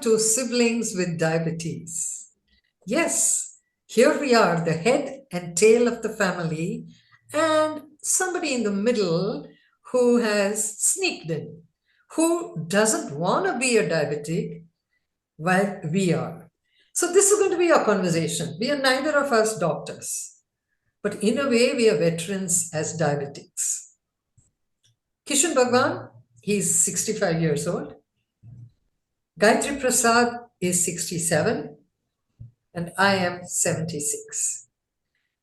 to Siblings with Diabetes. Yes, here we are, the head and tail of the family, and somebody in the middle who has sneaked in, who doesn't want to be a diabetic while we are. So, this is going to be our conversation. We are neither of us doctors, but in a way, we are veterans as diabetics. Kishan Bhagwan, he's 65 years old. Gayatri Prasad is 67 and I am 76.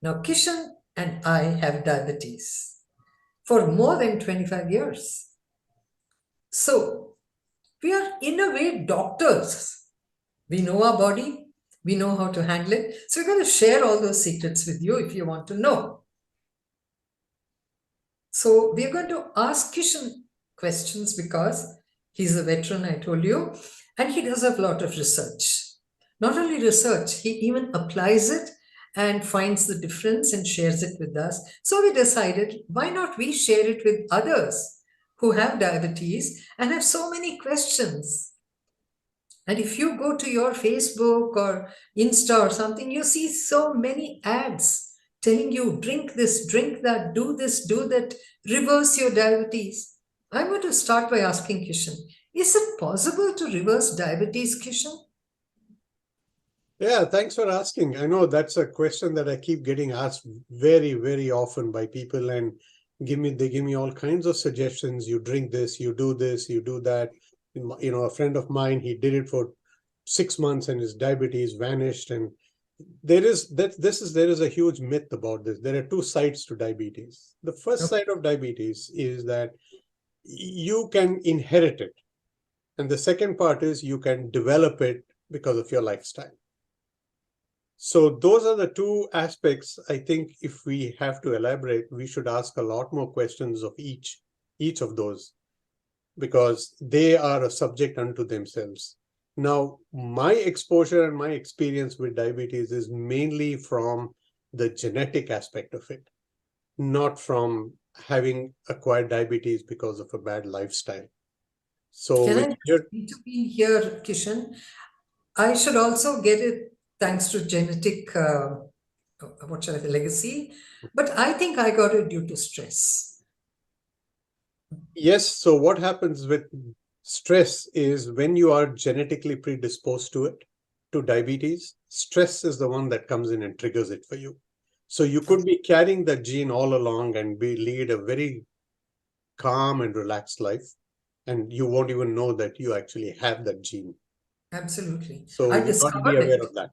Now, Kishan and I have diabetes for more than 25 years. So, we are in a way doctors. We know our body, we know how to handle it. So, we're going to share all those secrets with you if you want to know. So, we're going to ask Kishan questions because he's a veteran, I told you, and he does a lot of research. Not only research, he even applies it and finds the difference and shares it with us. So we decided, why not we share it with others who have diabetes and have so many questions? And if you go to your Facebook or Insta or something, you see so many ads telling you, drink this, drink that, do this, do that, reverse your diabetes. I'm going to start by asking Kishan, is it possible to reverse diabetes, Kishan? Yeah, thanks for asking. I know that's a question that I keep getting asked very, very often by people, and they give me all kinds of suggestions. You drink this, you do that. A friend of mine, he did it for 6 months and his diabetes vanished. And there is a huge myth about this. There are two sides to diabetes. The first side of diabetes is that you can inherit it. And the second part is you can develop it because of your lifestyle. So those are the two aspects. I think if we have to elaborate, we should ask a lot more questions of each of those, because they are a subject unto themselves. Now, my exposure and my experience with diabetes is mainly from the genetic aspect of it, not from having acquired diabetes because of a bad lifestyle. So can I intervene here, Kishan? I should also get it thanks to genetic, legacy. But I think I got it due to stress. Yes. So what happens with stress is when you are genetically predisposed to diabetes, stress is the one that comes in and triggers it for you. So you could be carrying that gene all along and lead a very calm and relaxed life, and you won't even know that you actually have that gene. Absolutely. So you got to be aware of that.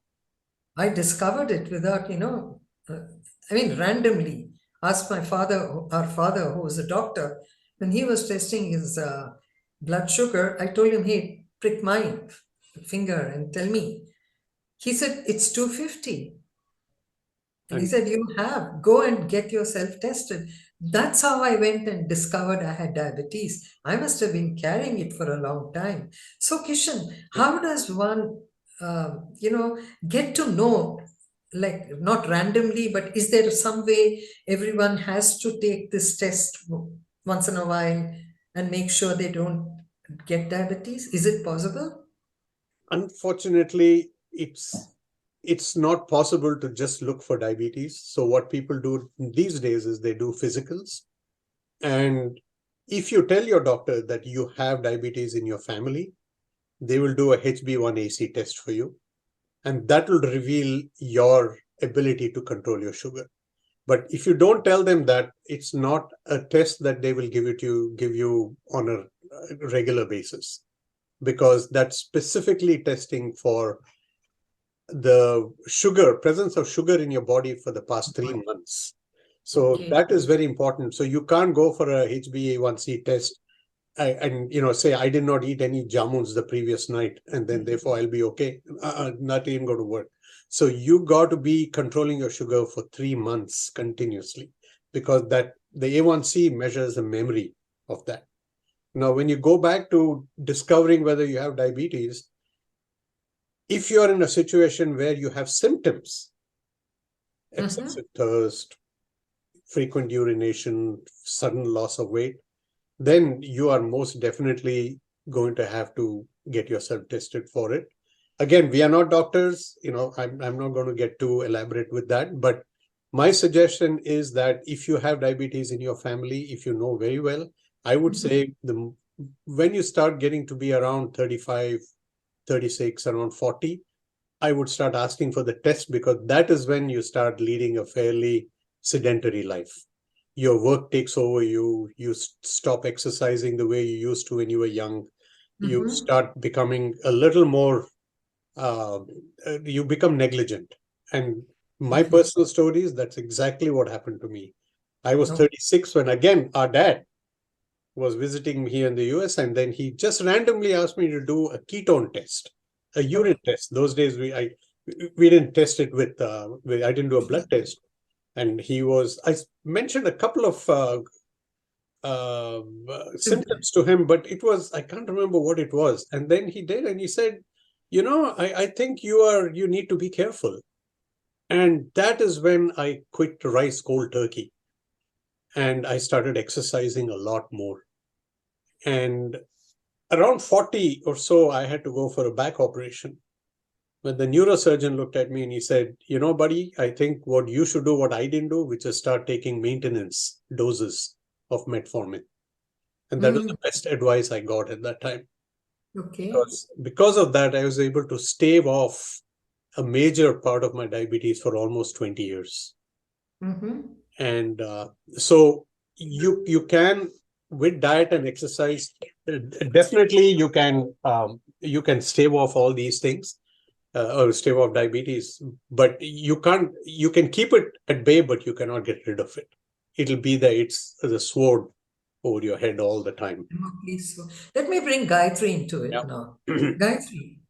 I discovered it without, randomly. Asked my father, our father, who was a doctor, when he was testing his blood sugar, I told him, hey, prick my finger and tell me. He said, it's 250. And he said, go and get yourself tested. That's how I went and discovered I had diabetes. I must have been carrying it for a long time. So, Kishan, how does one, get to know, like not randomly, but is there some way everyone has to take this test once in a while and make sure they don't get diabetes? Is it possible? Unfortunately, it's not possible to just look for diabetes. So what people do these days is they do physicals. And if you tell your doctor that you have diabetes in your family, they will do a HB1AC test for you. And that will reveal your ability to control your sugar. But if you don't tell them that, it's not a test that they will give you on a regular basis, because that's specifically testing for the presence of sugar in your body for the past 3 months. So that is very important. So you can't go for a HbA1c test and say I did not eat any jamuns the previous night and then therefore I'll be okay. Not even going to work. So you got to be controlling your sugar for 3 months continuously, because the A1C measures the memory of that. Now, when you go back to discovering whether you have diabetes, if you're in a situation where you have symptoms, excessive thirst, frequent urination, sudden loss of weight, then you are most definitely going to have to get yourself tested for it. Again, we are not doctors, I'm not going to get too elaborate with that, but my suggestion is that if you have diabetes in your family, if you know very well, I would say when you start getting to be around 35, 36, around 40, I would start asking for the test, because that is when you start leading a fairly sedentary life. Your work takes over you. You stop exercising the way you used to when you were young. You Mm-hmm. start becoming a little more, uh, you become negligent. And my Okay. personal stories, that's exactly what happened to me. I was Okay. 36 when, again, our dad was visiting me here in the US, and then he just randomly asked me to do a ketone test, a urine Okay. test. Those days we didn't test it I didn't do a blood test. And I mentioned a couple of Symptom. symptoms to him, but I can't remember what it was. And then he did, and he said, I think you need to be careful. And that is when I quit rice cold turkey, and I started exercising a lot more. And around 40 or so, I had to go for a back operation. When the neurosurgeon looked at me and he said, buddy, I think what you should do, what I didn't do, which is start taking maintenance doses of metformin. And that was Mm. the best advice I got at that time. Okay. Because of that, I was able to stave off a major part of my diabetes for almost 20 years. Mm-hmm. And so you can, with diet and exercise, definitely you can stave off all these things, or stave off diabetes, but you can keep it at bay, but you cannot get rid of it. It's the sword over your head all the time. Okay, so let me bring Gayatri into it Yeah. now. Gayatri,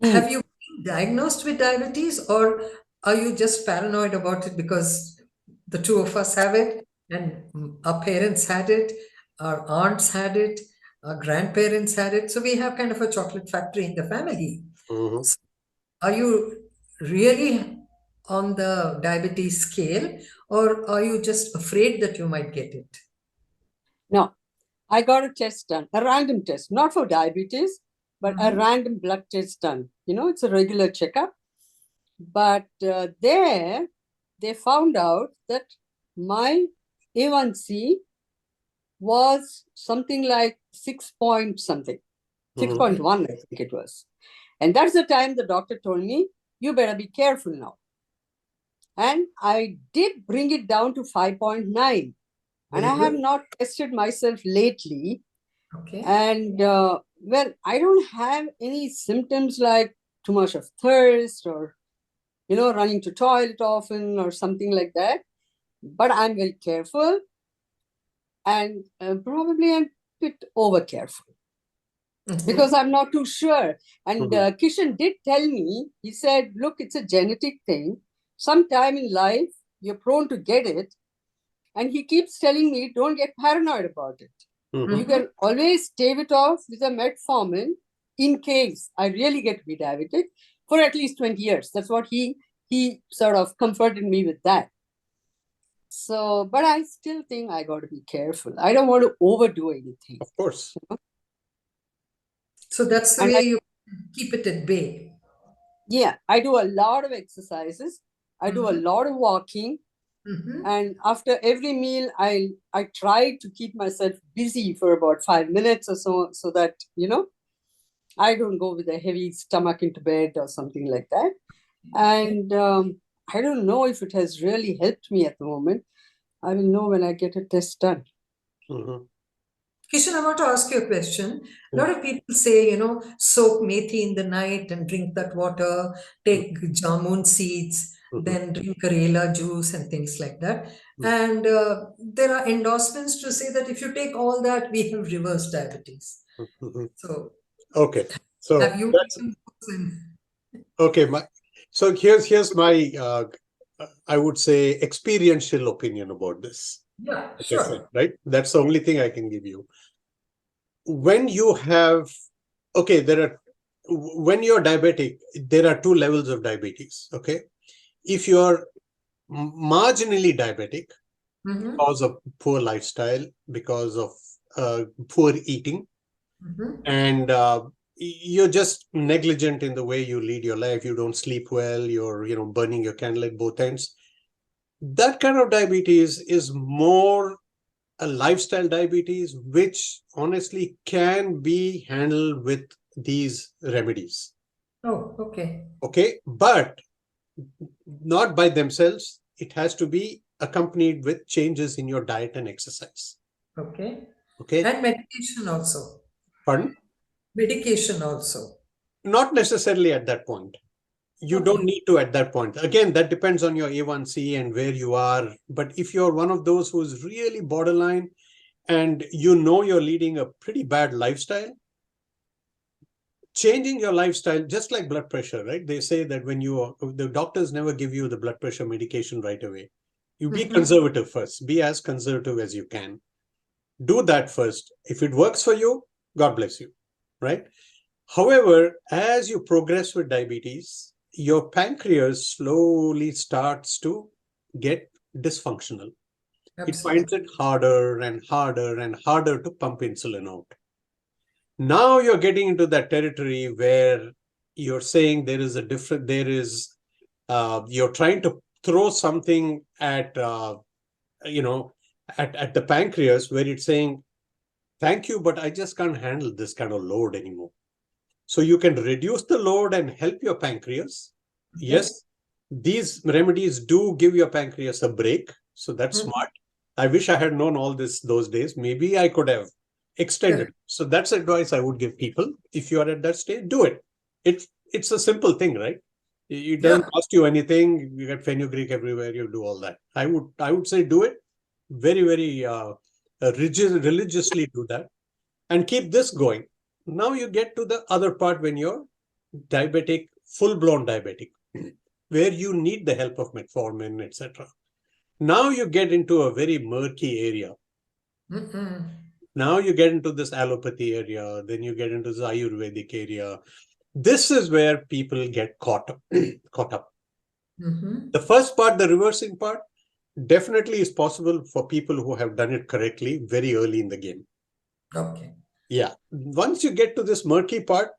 Mm. have you been diagnosed with diabetes, or are you just paranoid about it because the two of us have it and our parents had it, our aunts had it, our grandparents had it? So we have kind of a chocolate factory in the family. Mhm. So are you really on the diabetes scale, or are you just afraid that you might get it? No, I got a test done, a random test, not for diabetes, but a Mhm. random blood test done. It's a regular checkup. But there, they found out that my A1C was something like 6 point something, Mhm. 6.1, I think it was. And that's the time the doctor told me, you better be careful now. And I did bring it down to 5.9. And Very I have good. not tested myself lately. Okay. And well, I don't have any symptoms like too much of thirst or, running to toilet often or something like that. But I'm very careful, and probably I'm a bit over careful because Okay. I'm not too sure. And Mhm. Kishan did tell me, he said, look, it's a genetic thing. Sometime in life, you're prone to get it. And he keeps telling me, don't get paranoid about it. You Mhm. Mhm. can always stave it off with a metformin in case I really get to be diabetic for at least 20 years. That's what he sort of comforted me with that. So, but I still think I got to be careful. I don't want to overdo anything. Of course. So that's the And way you keep it at bay. yeah, I do a lot of exercises. I do a Mm-hmm. lot of walking. Mm-hmm. And after every meal, I try to keep myself busy for about 5 minutes or so that, I don't go with a heavy stomach into bed or something like that. Okay. And I don't know if it has really helped me at the moment. I will know when I get a test done. Mhm. Kishan, I want to ask you a question. A Mhm. lot of people say, soak methi in the night and drink that water, take jamun seeds, Mhm. then drink karela juice and things like that. Mhm. And there are endorsements to say that if you take all that, we have reverse diabetes. Mhm. So Okay. So have you that's taken those okay. So here's my I would say experiential opinion about this. yeah, Like I said, sure. right? That's the only thing I can give you. When you have okay, when you're diabetic, there are two levels of diabetes. Okay. If you're marginally diabetic Mm-hmm. because of poor lifestyle, because of poor eating, and you're just negligent in the way you lead your life. You don't sleep well. You're, burning your candle at both ends. That kind of diabetes is more a lifestyle diabetes, which honestly can be handled with these remedies. Oh, okay. Okay, but not by themselves. It has to be accompanied with changes in your diet and exercise. Okay. Okay, And medication also. pardon? Medication also. Not necessarily at that point. You don't Okay. need to at that point. Again, that depends on your A1C and where you are. But if you're one of those who's really borderline and you're leading a pretty bad lifestyle, changing your lifestyle, just like blood pressure, right? They say that the doctors never give you the blood pressure medication right away. You be conservative first, be as conservative as you can. Do that first. If it works for you, God bless you, right? However, as you progress with diabetes, your pancreas slowly starts to get dysfunctional. It finds Absolutely. it harder and harder and harder to pump insulin out. Now you're getting into that territory where you're saying you're trying to throw something at the pancreas where it's saying, thank you, but I just can't handle this kind of load anymore. So you can reduce the load and help your pancreas. Okay. Yes, these remedies do give your pancreas a break. So that's smart. I wish I had known all this those days. Maybe I could have extended. Correct. So that's advice I would give people. If you are at that stage, do it. It's a simple thing, right? It doesn't Yeah. cost you anything. You get fenugreek everywhere. You do all that. I would say do it. Very, very religiously do that and keep this going. Now you get to the other part when you're diabetic, full-blown diabetic, where you need the help of metformin, etc. Now you get into a very murky area. Now you get into this allopathy area, then you get into this Ayurvedic area. This is where people get caught up. caught up. The first part, the reversing part, definitely is possible for people who have done it correctly very early in the game. Okay. Yeah. Once you get to this murky part,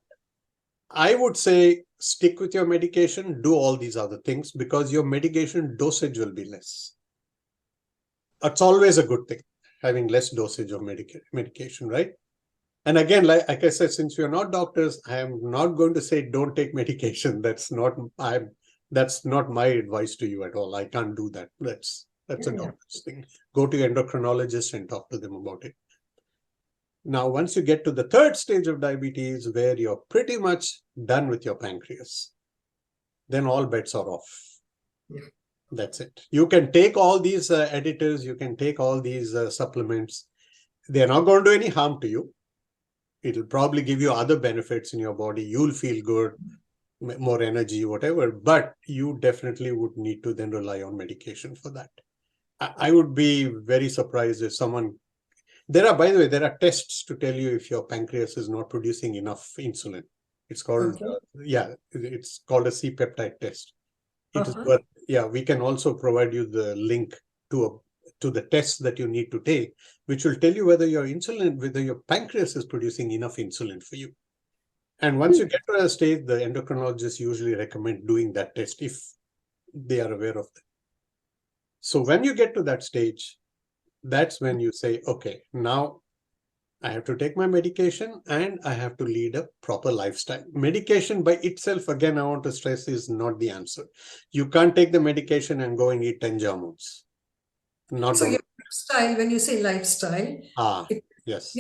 I would say stick with your medication, do all these other things because your medication dosage will be less. It's always a good thing, having less dosage of medication, right? And again, like I said, since we are not doctors, I am not going to say don't take medication. That's not my advice to you at all. I can't do that. That's a Yeah. doctor's thing. Go to your endocrinologist and talk to them about it. Now, once you get to the third stage of diabetes, where you're pretty much done with your pancreas, then all bets are off. Yeah. That's it. You can take all these additives, you can take all these supplements. They're not going to do any harm to you. It'll probably give you other benefits in your body. You'll feel good, more energy, whatever, but you definitely would need to then rely on medication for that. I would be very surprised if someone by the way, there are tests to tell you if your pancreas is not producing enough insulin. It's called, Okay. it's called a C-peptide test. It is worth, we can also provide you the link to the tests that you need to take, which will tell you whether your pancreas is producing enough insulin for you. And once you get to a stage, the endocrinologists usually recommend doing that test if they are aware of it. So when you get to that stage, that's when you say, okay, now I have to take my medication and I have to lead a proper lifestyle. Medication by itself, again, I want to stress, is not the answer. You can't take the medication and go and eat 10 jamuns. Not So going your lifestyle, when you say lifestyle, yes.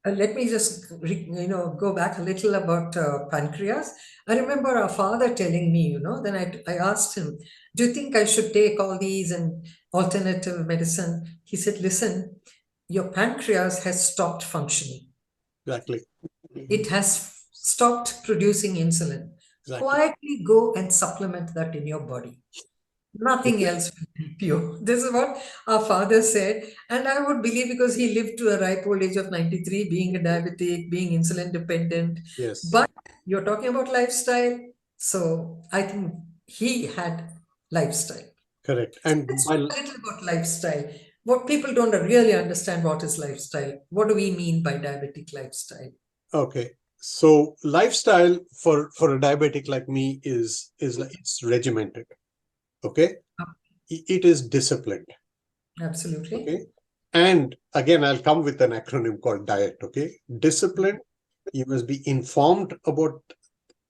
let me just go back a little about pancreas. I remember our father telling me, then I asked him, do you think I should take all these and alternative medicine? He said, listen, your pancreas has stopped functioning. Exactly. It has stopped producing insulin. Exactly. Quietly go and supplement that in your body. Nothing else will help you. This is what our father said. And I would believe because he lived to a ripe old age of 93, being a diabetic, being insulin dependent. Yes. But you're talking about lifestyle. So I think he had lifestyle. Correct. So And let's talk a little about lifestyle. What people don't really understand what is lifestyle. What do we mean by diabetic lifestyle? Okay. So lifestyle for a diabetic like me is like it's regimented. Okay. It is disciplined. Absolutely. Okay. And again, I'll come with an acronym called diet. Okay. Discipline. You must be informed about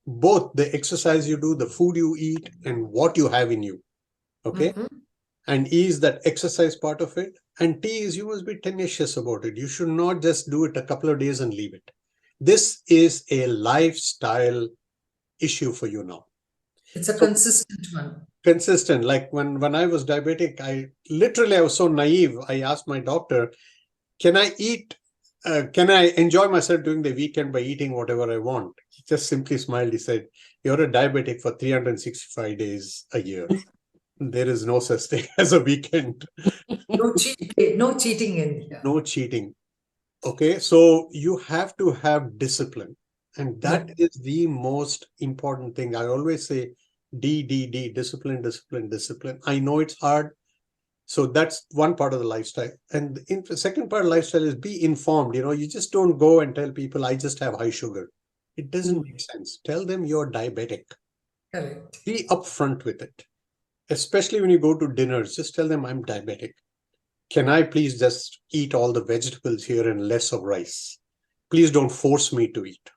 both the exercise you do, the food you eat, and what you have in you. Okay. Mhm. And E is that exercise part of it. And T is you must be tenacious about it. You should not just do it a couple of days and leave it. This is a lifestyle issue for you now. It's a So consistent one. consistent. Like when I was diabetic, I was so naive. I asked my doctor, can I eat? Can I enjoy myself during the weekend by eating whatever I want? He just simply smiled. He said, "You're a diabetic for 365 days a year. There is no such thing as a weekend. No cheating, no cheating in here. No cheating." Okay, so you have to have discipline, and that Yep. is the most important thing. I always say D, discipline, discipline, discipline. I know it's hard. So that's one part of the lifestyle. And the second part of lifestyle is be informed. You just don't go and tell people, I just have high sugar. It doesn't make sense. Tell them you're diabetic. Correct. Be upfront with it. Especially when you go to dinners, just tell them I'm diabetic. Can I please just eat all the vegetables here and less of rice? Please don't force me to eat.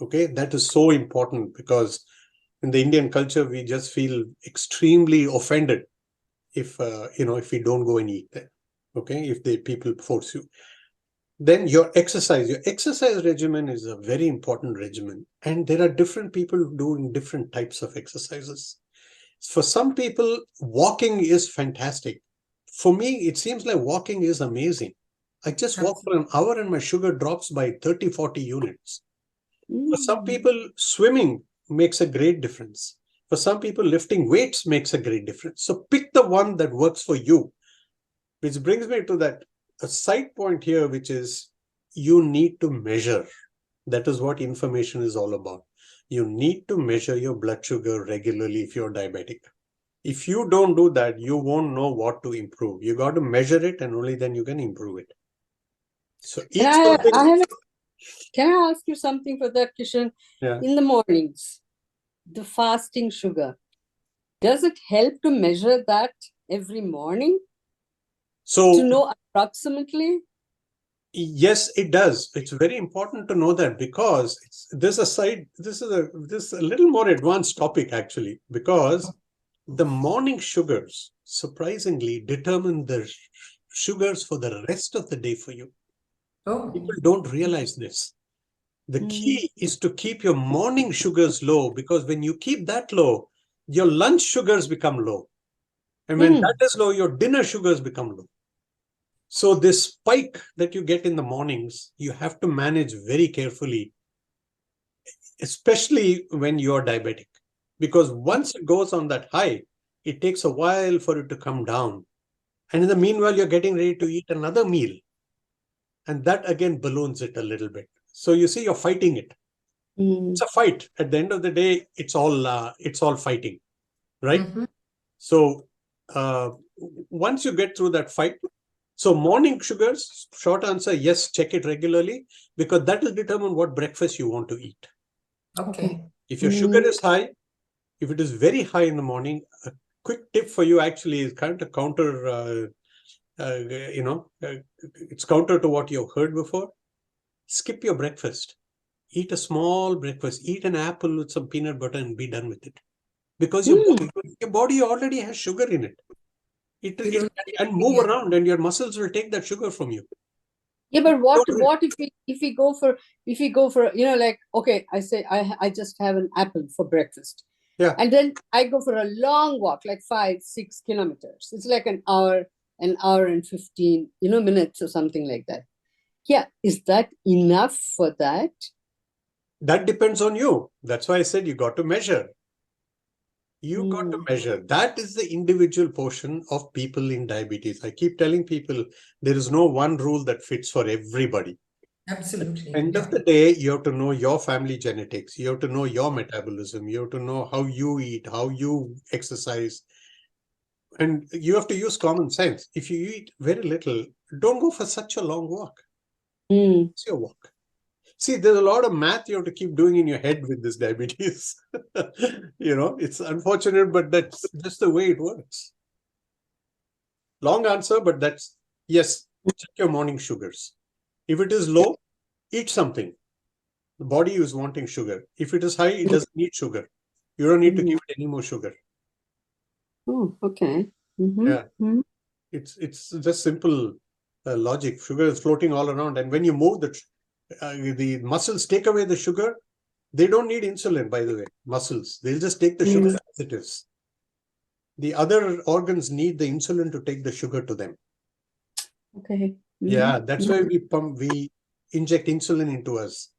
Okay, that is so important because in the Indian culture, we just feel extremely offended if we don't go and eat there. Okay, if the people force you. Then your exercise regimen is a very important regimen, and there are different people doing different types of exercises. For some people, walking is fantastic. For me, it seems like walking is amazing. I just walk for Absolutely. an hour and my sugar drops by 30, 40 units. For some Mm. people, swimming makes a great difference. For some people, lifting weights makes a great difference. So pick the one that works for you, which brings me to that a side point here, which is you need to measure. That is what information is all about. You need to measure your blood sugar regularly if you're diabetic. If you don't do that, you won't know what to improve. You got to measure it, and only then you can improve it. So And eat something. can I ask you something for that, Kishan? Yeah. In the mornings, the fasting sugar, does it help to measure that every morning to So know approximately? yes, it does. It's very important to know that because there's a side. This is a little more advanced topic actually because the morning sugars surprisingly determine the sugars for the rest of the day for you. Oh, People don't realize this. The Mm. key is to keep your morning sugars low because when you keep that low, your lunch sugars become low. And when that Mm. is low, your dinner sugars become low. So, this spike that you get in the mornings, you have to manage very carefully, especially when you're diabetic. Because once it goes on that high, it takes a while for it to come down. And in the meanwhile, you're getting ready to eat another meal. And that again balloons it a little bit. So, you see, you're fighting it. It's Mm. a fight. At the end of the day, it's all fighting, right? mhm. So uh, once you get through that fight, so morning sugars, short answer, yes, check it regularly because that will determine what breakfast you want to eat. Okay. Okay. If your sugar Mm. is high, if it is very high in the morning, a quick tip for you actually is kind of counter, uh, you know, uh, it's counter to what you've heard before. Skip your breakfast. Eat a small breakfast. Eat an apple with some peanut butter and be done with it. Because Mm. your body already has sugar in it. You It don't can need move anything around and your muscles will take that sugar from you. Yeah, but Don't what if we go for like, okay, I say I just have an apple for breakfast, Yeah. and then I go for a long walk, like 5-6 kilometers. It's like an hour and 15 minutes or something like that. Yeah, is that enough for that? That depends on you. That's why I said you got to measure. You got to Mm. measure. That is the individual portion of people in diabetes. I keep telling people there is no one rule that fits for everybody. At the absolutely. end of Yeah. the day, you have to know your family genetics. You have to know your metabolism. You have to know how you eat, how you exercise. And you have to use common sense. If you eat very little, don't go for such a long walk. Mm. It's your walk. See, there's a lot of math you have to keep doing in your head with this diabetes. It's unfortunate, but that's just the way it works. Long answer, but that's yes, check your morning sugars. If it is low, eat something. The body is wanting sugar. If it is high, it doesn't need sugar. You don't need to give it any more sugar. Oh, okay. Yeah. It's just simple logic. Sugar is floating all around, and when you move the muscles take away the sugar. They don't need insulin, by the way. Muscles, they'll just take the sugar as it is. The other organs need the insulin to take the sugar to them. Okay. Yeah, that's why we inject insulin into us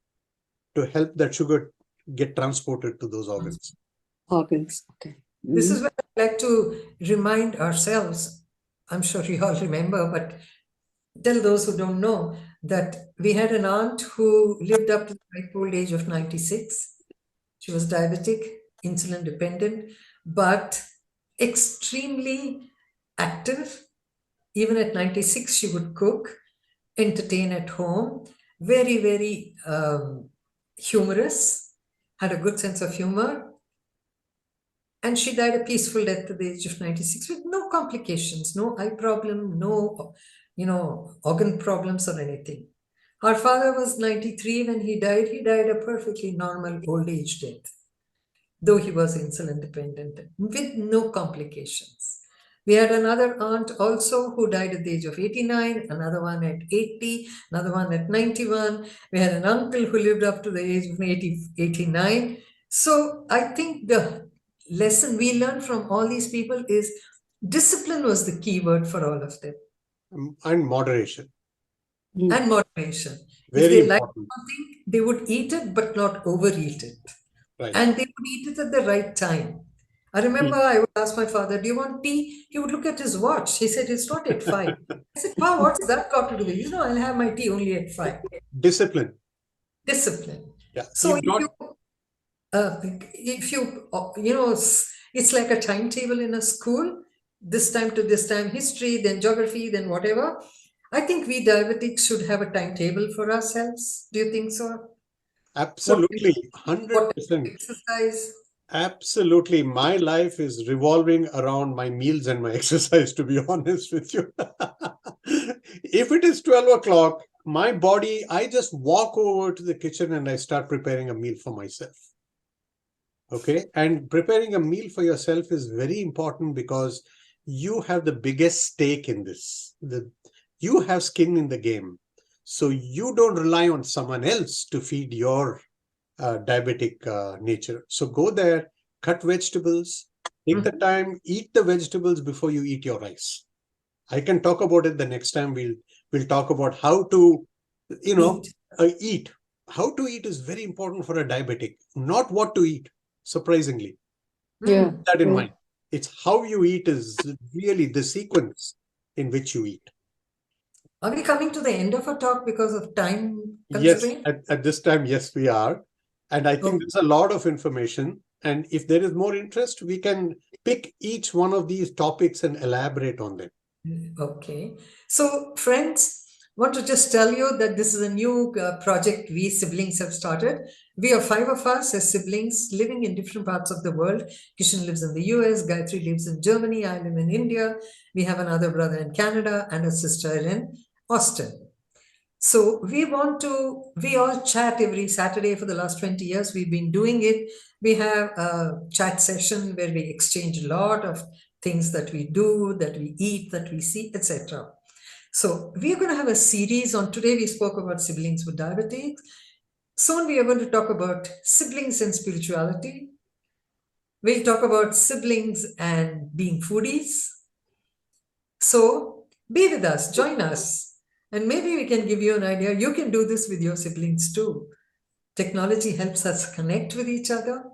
to help that sugar get transported to those organs. Organs. Okay. This is where I'd like to remind ourselves. I'm sure you all remember, but tell those who don't know that we had an aunt who lived up to the ripe old age of 96. She was diabetic, insulin dependent, but extremely active. Even at 96, she would cook, entertain at home, very, very humorous, had a good sense of humor. And she died a peaceful death at the age of 96 with no complications, no eye problem, no, organ problems or anything. Our father was 93 when he died. He died a perfectly normal old age death, though he was insulin dependent, with no complications. We had another aunt also who died at the age of 89, another one at 80, another one at 91. We had an uncle who lived up to the age of 89. So I think the lesson we learned from all these people is discipline was the key word for all of them. And moderation. And moderation. Very if they liked important. something, they would eat it, but not overeat it. Right. And they would eat it at the right time. I remember I would ask my father, do you want tea? He would look at his watch. He said, it's not at 5. I said, wow, what's that got to do with it? I'll have my tea only at 5. Discipline. Discipline. Yeah. So if you, it's like a timetable in a school, this time to this time, history, then geography, then whatever. I think we diabetics should have a timetable for ourselves. Do you think so? Absolutely. 100%. Exercise. Absolutely. My life is revolving around my meals and my exercise, to be honest with you. If it is 12 o'clock, my body, I just walk over to the kitchen and I start preparing a meal for myself. Okay. And preparing a meal for yourself is very important because you have the biggest stake in this. You have skin in the game. So you don't rely on someone else to feed your diabetic nature. So go there, cut vegetables, take the time, eat the vegetables before you eat your rice. I can talk about it the next time. We'll talk about how to, eat. How to eat is very important for a diabetic, not what to eat, surprisingly. Yeah. Keep that in mind. It's how you eat is really the sequence in which you eat. Are we coming to the end of our talk because of time constraint? Yes, at this time, yes, we are. And I think there's a lot of information. And if there is more interest, we can pick each one of these topics and elaborate on them. Okay. So, friends, want to just tell you that this is a new project we siblings have started. We are 5 of us as siblings living in different parts of the world. Kishan lives in the US, Gayatri lives in Germany, I live in India. We have another brother in Canada and a sister in Austin. So we all chat every Saturday for the last 20 years. We've been doing it. We have a chat session where we exchange a lot of things that we do, that we eat, that we see, etc. So we are going to have a series on today. We spoke about siblings with diabetes. Soon we are going to talk about siblings and spirituality. We'll talk about siblings and being foodies. So be with us, join us. And maybe we can give you an idea. You can do this with your siblings too. Technology helps us connect with each other.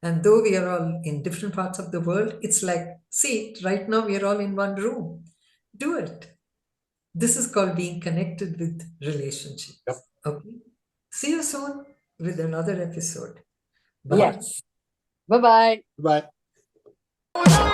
And though we are all in different parts of the world, it's like, see, right now we are all in one room. Do it. This is called being connected with relationships. Yep. Okay. See you soon with another episode. Bye. Yes. Bye-bye. Bye.